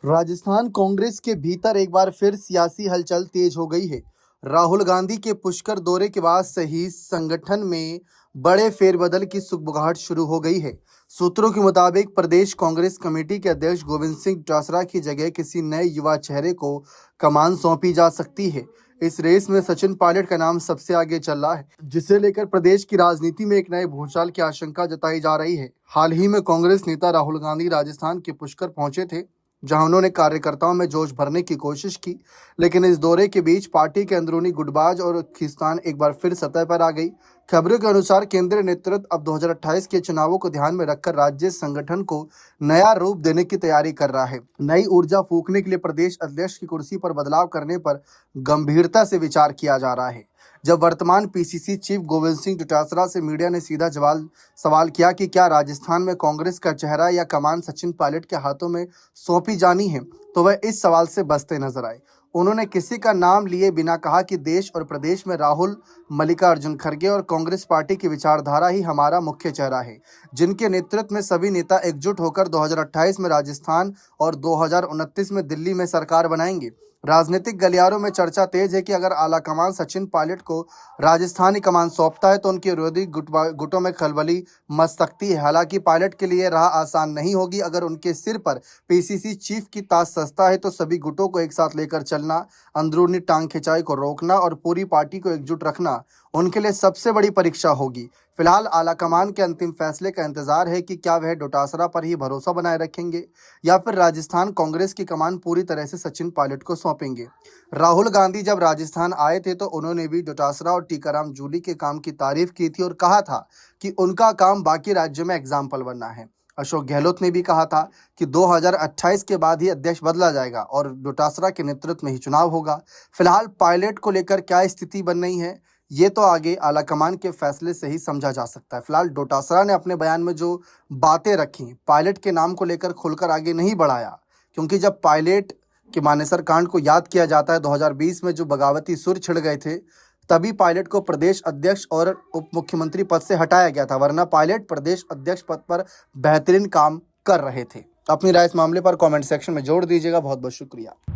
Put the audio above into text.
राजस्थान कांग्रेस के भीतर एक बार फिर सियासी हलचल तेज हो गई है। राहुल गांधी के पुष्कर दौरे के बाद से ही संगठन में बड़े फेरबदल की सुगबुगाहट शुरू हो गई है। सूत्रों के मुताबिक प्रदेश कांग्रेस कमेटी के अध्यक्ष गोविंद सिंह डोटासरा की जगह किसी नए युवा चेहरे को कमान सौंपी जा सकती है। इस रेस में सचिन पायलट का नाम सबसे आगे चल रहा है, जिसे लेकर प्रदेश की राजनीति में एक नए भूचाल की आशंका जताई जा रही है। हाल ही में कांग्रेस नेता राहुल गांधी राजस्थान के पुष्कर पहुंचे थे, जहां उन्होंने कार्यकर्ताओं में जोश भरने की कोशिश की, लेकिन इस दौरे के बीच पार्टी के अंदरूनी गुटबाज और खींचतान एक बार फिर सतह पर आ गई। खबरों के अनुसार केंद्रीय नेतृत्व अब 2028 के चुनावों को ध्यान में रखकर राज्य संगठन को नया रूप देने की तैयारी कर रहा है। नई ऊर्जा फूंकने के लिए प्रदेश अध्यक्ष की कुर्सी पर बदलाव करने पर गंभीरता से विचार किया जा रहा है। जब वर्तमान पीसीसी चीफ गोविंद सिंह डोटासरा से मीडिया ने सीधा सवाल किया कि क्या राजस्थान में कांग्रेस का चेहरा या कमान सचिन पायलट के हाथों में सौंपी जानी है, तो वह इस सवाल से बचते नजर आए। उन्होंने किसी का नाम लिए बिना कहा कि देश और प्रदेश में राहुल, मल्लिकार्जुन खड़गे और कांग्रेस पार्टी की विचारधारा ही हमारा मुख्य चेहरा है, जिनके नेतृत्व में सभी नेता एकजुट होकर 2028 में राजस्थान और 2029 में दिल्ली में सरकार बनाएंगे। राजनीतिक गलियारों में चर्चा तेज है कि अगर आला कमान सचिन पायलट को राजस्थानी कमान सौंपता है तो उनके विरोधी गुटों में खलबली मच सकती है। हालांकि पायलट के लिए राह आसान नहीं होगी। अगर उनके सिर पर पीसीसी चीफ की ताज सस्ता है तो सभी गुटों को एक साथ लेकर चलना, अंदरूनी टांग खिंचाई को रोकना और पूरी पार्टी को एकजुट रखना उनके लिए सबसे बड़ी परीक्षा होगी। फिलहाल आला कमान के अंतिम फैसले का इंतजार है कि क्या वह डोटासरा पर ही भरोसा बनाए रखेंगे या फिर राजस्थान कांग्रेस की कमान पूरी तरह से सचिन पायलट को सौंपेंगे। राहुल गांधी जब राजस्थान आए थे तो उन्होंने भी डोटासरा और टीकाराम जूली के काम की तारीफ की थी और कहा था कि उनका काम बाकी राज्यों में एग्जाम्पल बनना है। अशोक गहलोत ने भी कहा था कि 2028 के बाद ही अध्यक्ष बदला जाएगा और डोटासरा के नेतृत्व में ही चुनाव होगा। फिलहाल पायलट को लेकर क्या स्थिति बन रही है, ये तो आगे आलाकमान के फैसले से ही समझा जा सकता है। फिलहाल डोटासरा ने अपने बयान में जो बातें रखी, पायलट के नाम को लेकर खुलकर आगे नहीं बढ़ाया, क्योंकि जब पायलट के मानेसर कांड को याद किया जाता है, 2020 में जो बगावती सुर छिड़ गए थे, तभी पायलट को प्रदेश अध्यक्ष और उप मुख्यमंत्री पद से हटाया गया था, वरना पायलट प्रदेश अध्यक्ष पद पर बेहतरीन काम कर रहे थे। अपनी राय इस मामले पर कमेंट सेक्शन में जोड़ दीजिएगा। बहुत बहुत शुक्रिया।